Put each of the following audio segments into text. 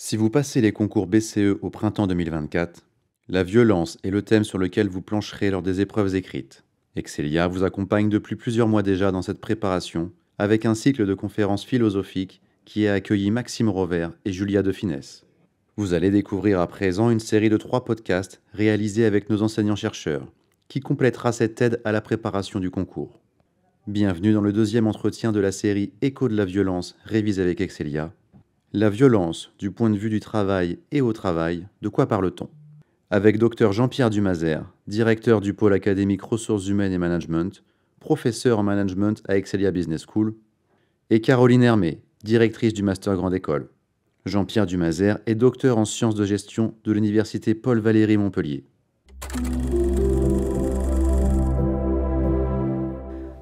Si vous passez les concours BCE au printemps 2024, la violence est le thème sur lequel vous plancherez lors des épreuves écrites. Excelia vous accompagne depuis plusieurs mois déjà dans cette préparation, avec un cycle de conférences philosophiques qui a accueilli Maxime Rovert et Julia de Finesse. Vous allez découvrir à présent une série de 3 podcasts réalisés avec nos enseignants-chercheurs, qui complétera cette aide à la préparation du concours. Bienvenue dans le deuxième entretien de la série Écho de la violence révisée avec Excelia. La violence du point de vue du travail et au travail, de quoi parle-t-on? Avec Dr Jean-Pierre Dumazer, directeur du pôle académique ressources humaines et management, professeur en management à Excelia Business School, et Caroline Hermé, directrice du Master Grande École. Jean-Pierre Dumazer est docteur en sciences de gestion de l'université Paul Valéry Montpellier.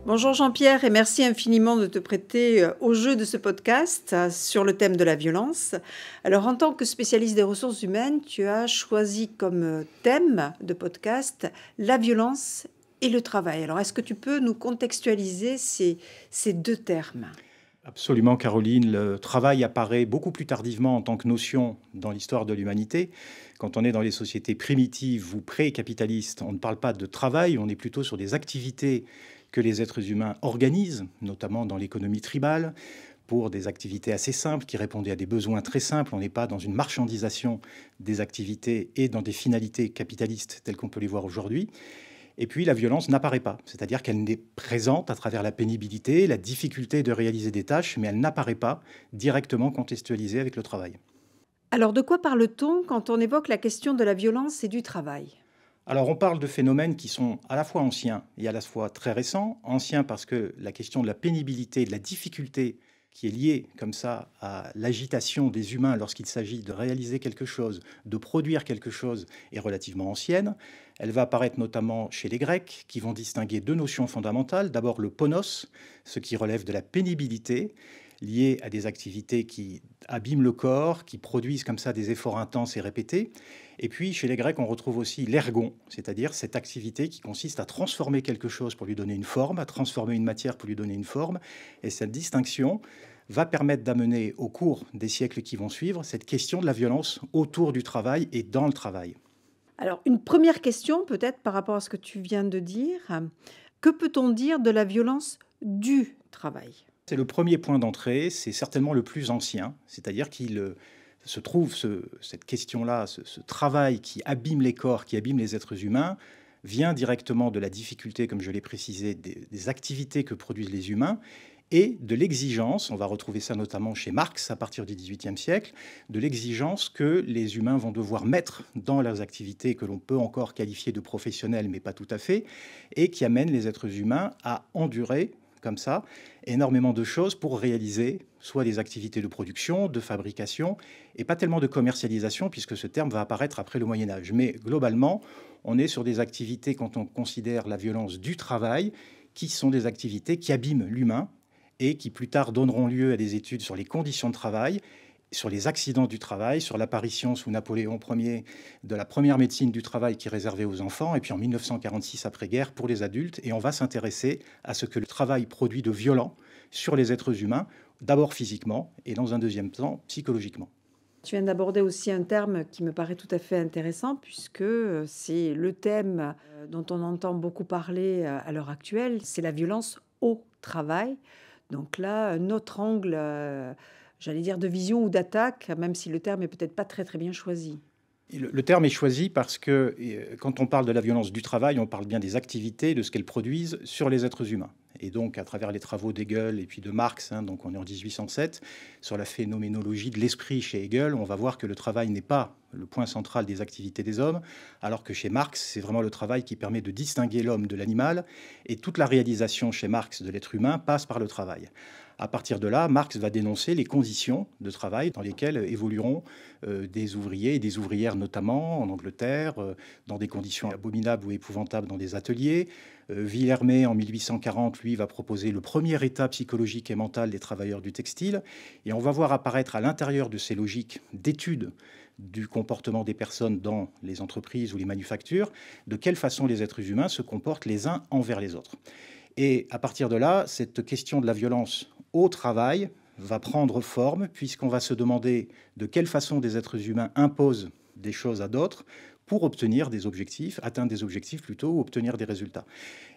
Bonjour Jean-Pierre et merci infiniment de te prêter au jeu de ce podcast sur le thème de la violence. Alors en tant que spécialiste des ressources humaines, tu as choisi comme thème de podcast la violence et le travail. Alors est-ce que tu peux nous contextualiser ces deux termes ? Absolument, Caroline. Le travail apparaît beaucoup plus tardivement en tant que notion dans l'histoire de l'humanité. Quand on est dans les sociétés primitives ou pré-capitalistes, on ne parle pas de travail, on est plutôt sur des activités que les êtres humains organisent, notamment dans l'économie tribale, pour des activités assez simples qui répondaient à des besoins très simples. On n'est pas dans une marchandisation des activités et dans des finalités capitalistes telles qu'on peut les voir aujourd'hui. Et puis la violence n'apparaît pas, c'est-à-dire qu'elle n'est présente à travers la pénibilité, la difficulté de réaliser des tâches, mais elle n'apparaît pas directement contextualisée avec le travail. Alors de quoi parle-t-on quand on évoque la question de la violence et du travail ? Alors on parle de phénomènes qui sont à la fois anciens et à la fois très récents. Anciens parce que la question de la pénibilité, de la difficulté qui est liée comme ça à l'agitation des humains lorsqu'il s'agit de réaliser quelque chose, de produire quelque chose, est relativement ancienne. Elle va apparaître notamment chez les Grecs qui vont distinguer deux notions fondamentales. D'abord le ponos, ce qui relève de la pénibilité, liées à des activités qui abîment le corps, qui produisent comme ça des efforts intenses et répétés. Et puis, chez les Grecs, on retrouve aussi l'ergon, c'est-à-dire cette activité qui consiste à transformer quelque chose pour lui donner une forme, à transformer une matière pour lui donner une forme. Et cette distinction va permettre d'amener au cours des siècles qui vont suivre cette question de la violence autour du travail et dans le travail. Alors une première question peut-être par rapport à ce que tu viens de dire. Que peut-on dire de la violence du travail ? C'est le premier point d'entrée, c'est certainement le plus ancien, c'est-à-dire qu'il se trouve cette question-là, ce travail qui abîme les corps, qui abîme les êtres humains, vient directement de la difficulté, comme je l'ai précisé, des activités que produisent les humains et de l'exigence, on va retrouver ça notamment chez Marx à partir du XVIIIe siècle, de l'exigence que les humains vont devoir mettre dans leurs activités que l'on peut encore qualifier de professionnelles, mais pas tout à fait, et qui amènent les êtres humains à endurer comme ça, énormément de choses pour réaliser soit des activités de production, de fabrication, et pas tellement de commercialisation, puisque ce terme va apparaître après le Moyen-Âge. Mais globalement, on est sur des activités, quand on considère la violence du travail, qui sont des activités qui abîment l'humain et qui plus tard donneront lieu à des études sur les conditions de travail, sur les accidents du travail, sur l'apparition sous Napoléon Ier de la première médecine du travail qui est réservée aux enfants, et puis en 1946 après-guerre pour les adultes. Et on va s'intéresser à ce que le travail produit de violent sur les êtres humains, d'abord physiquement et dans un deuxième temps psychologiquement. Tu viens d'aborder aussi un terme qui me paraît tout à fait intéressant puisque c'est le thème dont on entend beaucoup parler à l'heure actuelle, c'est la violence au travail. Donc là, notre angle, j'allais dire de vision ou d'attaque, même si le terme est peut-être pas très très bien choisi. Le terme est choisi parce que quand on parle de la violence du travail, on parle bien des activités, de ce qu'elles produisent sur les êtres humains. Et donc, à travers les travaux d'Hegel et puis de Marx, donc on est en 1807, sur la phénoménologie de l'esprit chez Hegel, on va voir que le travail n'est pas le point central des activités des hommes, alors que chez Marx, c'est vraiment le travail qui permet de distinguer l'homme de l'animal, et toute la réalisation chez Marx de l'être humain passe par le travail. À partir de là, Marx va dénoncer les conditions de travail dans lesquelles évolueront des ouvriers et des ouvrières, notamment en Angleterre, dans des conditions abominables ou épouvantables dans des ateliers. Villermé, en 1840, lui, va proposer le premier état psychologique et mental des travailleurs du textile. Et on va voir apparaître à l'intérieur de ces logiques d'études du comportement des personnes dans les entreprises ou les manufactures, de quelle façon les êtres humains se comportent les uns envers les autres. Et à partir de là, cette question de la violence au travail va prendre forme, puisqu'on va se demander de quelle façon des êtres humains imposent des choses à d'autres pour obtenir des objectifs, atteindre des objectifs plutôt, ou obtenir des résultats.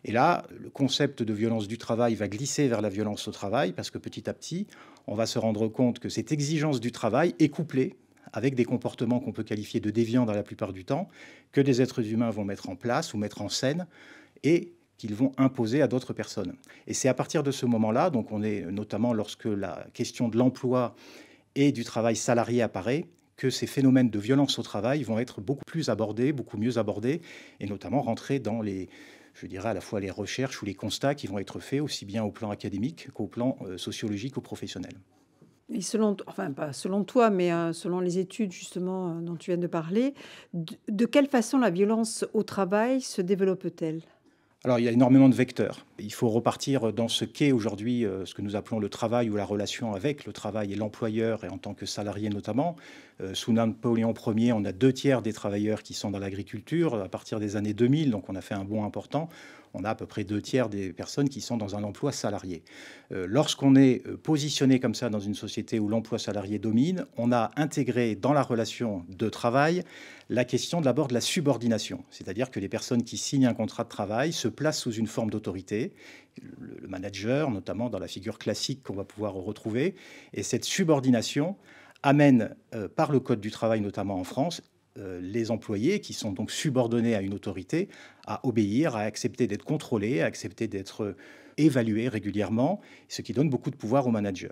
Et là, le concept de violence du travail va glisser vers la violence au travail, parce que petit à petit, on va se rendre compte que cette exigence du travail est couplée avec des comportements qu'on peut qualifier de déviants dans la plupart du temps, que des êtres humains vont mettre en place ou mettre en scène, et qu'ils vont imposer à d'autres personnes. Et c'est à partir de ce moment-là, donc on est notamment lorsque la question de l'emploi et du travail salarié apparaît, que ces phénomènes de violence au travail vont être beaucoup plus abordés, beaucoup mieux abordés, et notamment rentrer dans les, je dirais à la fois les recherches ou les constats qui vont être faits aussi bien au plan académique qu'au plan sociologique ou professionnel. Et selon, enfin pas selon toi, mais selon les études justement dont tu viens de parler, de quelle façon la violence au travail se développe-t-elle? Alors, il y a énormément de vecteurs. Il faut repartir dans ce qu'est aujourd'hui ce que nous appelons le travail ou la relation avec le travail et l'employeur, et en tant que salarié notamment. Sous Napoléon Ier, on a 2 tiers des travailleurs qui sont dans l'agriculture. À partir des années 2000, donc on a fait un bond important, on a à peu près 2 tiers des personnes qui sont dans un emploi salarié. Lorsqu'on est positionné comme ça dans une société où l'emploi salarié domine, on a intégré dans la relation de travail la question d'abord de la subordination, c'est-à-dire que les personnes qui signent un contrat de travail se placent sous une forme d'autorité, le manager, notamment dans la figure classique qu'on va pouvoir retrouver, et cette subordination amène, par le Code du travail notamment en France, les employés qui sont donc subordonnés à une autorité à obéir, à accepter d'être contrôlés, à accepter d'être évalués régulièrement, ce qui donne beaucoup de pouvoir aux managers.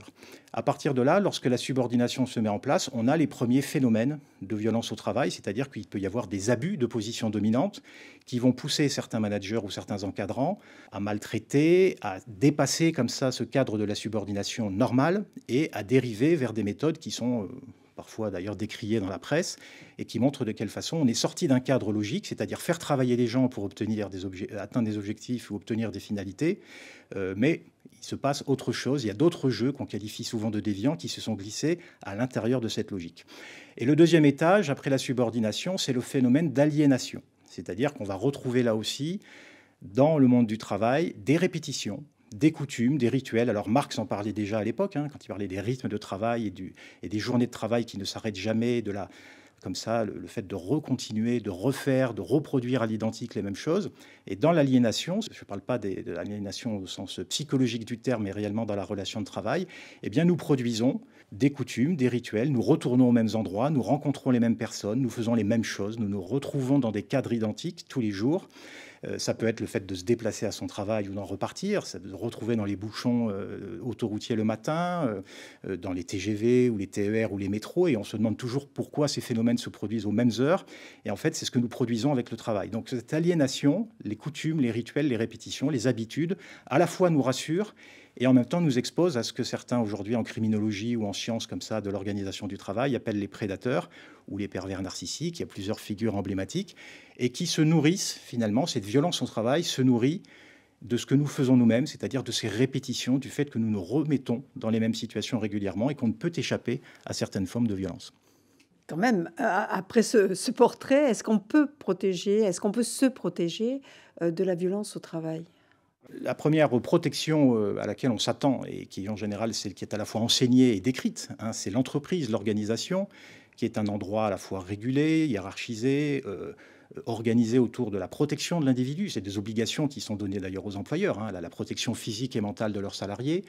À partir de là, lorsque la subordination se met en place, on a les premiers phénomènes de violence au travail, c'est-à-dire qu'il peut y avoir des abus de position dominante qui vont pousser certains managers ou certains encadrants à maltraiter, à dépasser comme ça ce cadre de la subordination normale et à dériver vers des méthodes qui sont parfois d'ailleurs décriées dans la presse, et qui montrent de quelle façon on est sorti d'un cadre logique, c'est-à-dire faire travailler les gens pour atteindre des objectifs ou obtenir des finalités, mais il se passe autre chose, il y a d'autres jeux qu'on qualifie souvent de déviants qui se sont glissés à l'intérieur de cette logique. Et le deuxième étage, après la subordination, c'est le phénomène d'aliénation, c'est-à-dire qu'on va retrouver là aussi, dans le monde du travail, des répétitions, des coutumes, des rituels. Alors Marx en parlait déjà à l'époque, quand il parlait des rythmes de travail et des journées de travail qui ne s'arrêtent jamais, comme ça, le fait de recontinuer, de refaire, de reproduire à l'identique les mêmes choses. Et dans l'aliénation, je ne parle pas de l'aliénation au sens psychologique du terme, mais réellement dans la relation de travail, eh bien nous produisons des coutumes, des rituels, nous retournons aux mêmes endroits, nous rencontrons les mêmes personnes, nous faisons les mêmes choses, nous nous retrouvons dans des cadres identiques tous les jours. Ça peut être le fait de se déplacer à son travail ou d'en repartir, ça de se retrouver dans les bouchons autoroutiers le matin, dans les TGV ou les TER ou les métros, et on se demande toujours pourquoi ces phénomènes se produisent aux mêmes heures. Et en fait, c'est ce que nous produisons avec le travail. Donc cette aliénation, les coutumes, les rituels, les répétitions, les habitudes, à la fois nous rassurent et en même temps nous expose à ce que certains aujourd'hui en criminologie ou en sciences comme ça de l'organisation du travail appellent les prédateurs ou les pervers narcissiques. Il y a plusieurs figures emblématiques et qui se nourrissent finalement, cette violence au travail se nourrit de ce que nous faisons nous-mêmes, c'est-à-dire de ces répétitions, du fait que nous nous remettons dans les mêmes situations régulièrement et qu'on ne peut échapper à certaines formes de violence. Quand même, après ce portrait, est-ce qu'on peut se protéger de la violence au travail? La première protection à laquelle on s'attend, et qui en général celle qui est à la fois enseignée et décrite, c'est l'entreprise, l'organisation, qui est un endroit à la fois régulé, hiérarchisé, organisé autour de la protection de l'individu. C'est des obligations qui sont données d'ailleurs aux employeurs, la protection physique et mentale de leurs salariés.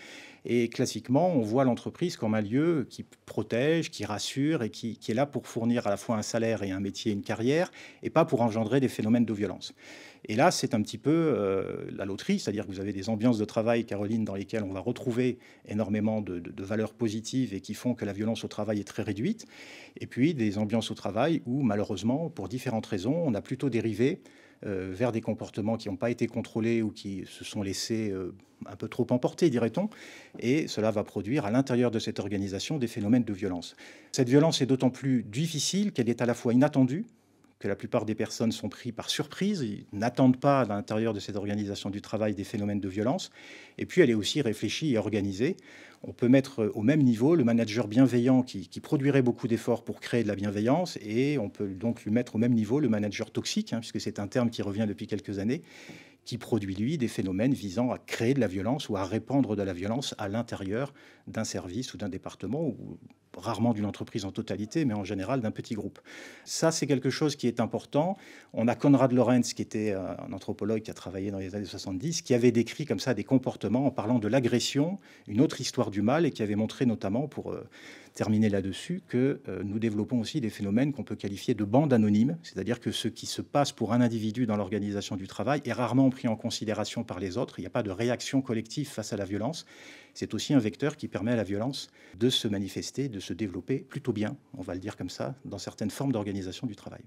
Et classiquement, on voit l'entreprise comme un lieu qui protège, qui rassure et qui est là pour fournir à la fois un salaire et un métier, une carrière, et pas pour engendrer des phénomènes de violence. Et là, c'est un petit peu la loterie, c'est-à-dire que vous avez des ambiances de travail, Caroline, dans lesquelles on va retrouver énormément de valeurs positives et qui font que la violence au travail est très réduite. Et puis des ambiances au travail où, malheureusement, pour différentes raisons, on a plutôt dérivé vers des comportements qui n'ont pas été contrôlés ou qui se sont laissés un peu trop emporter, dirait-on. Et cela va produire à l'intérieur de cette organisation des phénomènes de violence. Cette violence est d'autant plus difficile qu'elle est à la fois inattendue, que la plupart des personnes sont pris par surprise, ils n'attendent pas à l'intérieur de cette organisation du travail des phénomènes de violence, et puis elle est aussi réfléchie et organisée. On peut mettre au même niveau le manager bienveillant qui produirait beaucoup d'efforts pour créer de la bienveillance, et on peut donc lui mettre au même niveau le manager toxique, puisque c'est un terme qui revient depuis quelques années, qui produit, lui, des phénomènes visant à créer de la violence ou à répandre de la violence à l'intérieur d'un service ou d'un département, ou rarement d'une entreprise en totalité, mais en général d'un petit groupe. Ça, c'est quelque chose qui est important. On a Konrad Lorenz, qui était un anthropologue qui a travaillé dans les années 70, qui avait décrit comme ça des comportements en parlant de l'agression, une autre histoire du mal, et qui avait montré notamment, pour terminer là-dessus, que nous développons aussi des phénomènes qu'on peut qualifier de bandes anonymes, c'est-à-dire que ce qui se passe pour un individu dans l'organisation du travail est rarement pris en considération par les autres. Il n'y a pas de réaction collective face à la violence. C'est aussi un vecteur qui permet à la violence de se manifester, de se développer plutôt bien, on va le dire comme ça, dans certaines formes d'organisation du travail.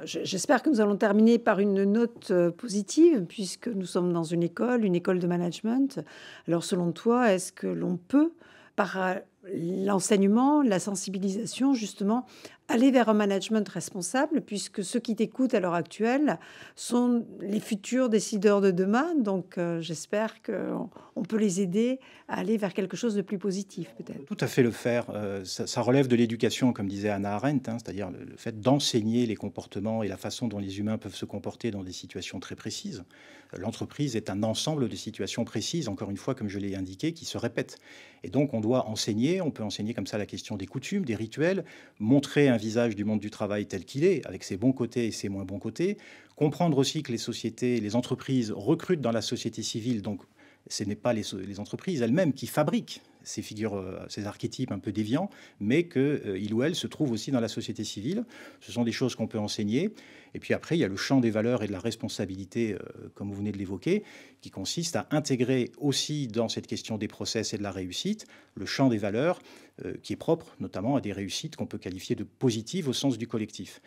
J'espère que nous allons terminer par une note positive, puisque nous sommes dans une école de management. Alors, selon toi, est-ce que l'on peut, par l'enseignement, la sensibilisation, justement, aller vers un management responsable, puisque ceux qui t'écoutent à l'heure actuelle sont les futurs décideurs de demain. Donc, j'espère qu'on peut les aider à aller vers quelque chose de plus positif, peut-être. Tout à fait le faire. Ça relève de l'éducation, comme disait Hannah Arendt, c'est-à-dire le fait d'enseigner les comportements et la façon dont les humains peuvent se comporter dans des situations très précises. L'entreprise est un ensemble de situations précises, encore une fois, comme je l'ai indiqué, qui se répètent. Et donc, on doit enseigner, on peut enseigner comme ça la question des coutumes, des rituels, montrer un visage du monde du travail tel qu'il est, avec ses bons côtés et ses moins bons côtés, comprendre aussi que les sociétés, les entreprises recrutent dans la société civile, donc ce n'est pas les entreprises elles-mêmes qui fabriquent ces figures, ces archétypes un peu déviants, mais qu'ils ou elles se trouvent aussi dans la société civile. Ce sont des choses qu'on peut enseigner. Et puis après, il y a le champ des valeurs et de la responsabilité, comme vous venez de l'évoquer, qui consiste à intégrer aussi dans cette question des process et de la réussite, le champ des valeurs qui est propre notamment à des réussites qu'on peut qualifier de positives au sens du collectif.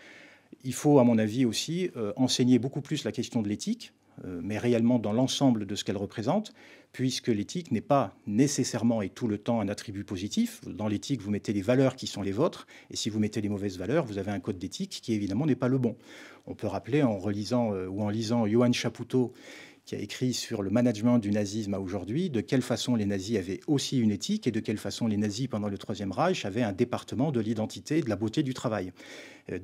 Il faut, à mon avis, aussi enseigner beaucoup plus la question de l'éthique, mais réellement dans l'ensemble de ce qu'elle représente, puisque l'éthique n'est pas nécessairement et tout le temps un attribut positif. Dans l'éthique, vous mettez les valeurs qui sont les vôtres, et si vous mettez les mauvaises valeurs, vous avez un code d'éthique qui évidemment n'est pas le bon. On peut rappeler en relisant ou en lisant Johann Chapoutot, qui a écrit sur le management du nazisme à aujourd'hui, de quelle façon les nazis avaient aussi une éthique et de quelle façon les nazis, pendant le Troisième Reich, avaient un département de l'identité et de la beauté du travail.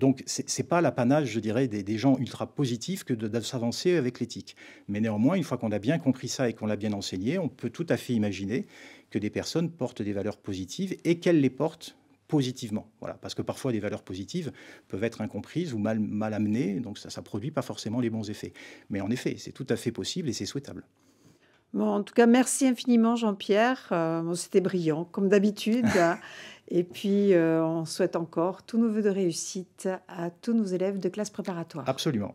Donc, ce n'est pas l'apanage, je dirais, des gens ultra positifs que de s'avancer avec l'éthique. Mais néanmoins, une fois qu'on a bien compris ça et qu'on l'a bien enseigné, on peut tout à fait imaginer que des personnes portent des valeurs positives et qu'elles les portent positivement. Voilà, parce que parfois, des valeurs positives peuvent être incomprises ou mal amenées, donc ça ne produit pas forcément les bons effets. Mais en effet, c'est tout à fait possible et c'est souhaitable. Bon, en tout cas, merci infiniment, Jean-Pierre. C'était brillant, comme d'habitude. Et puis, on souhaite encore tous nos vœux de réussite à tous nos élèves de classe préparatoire. Absolument.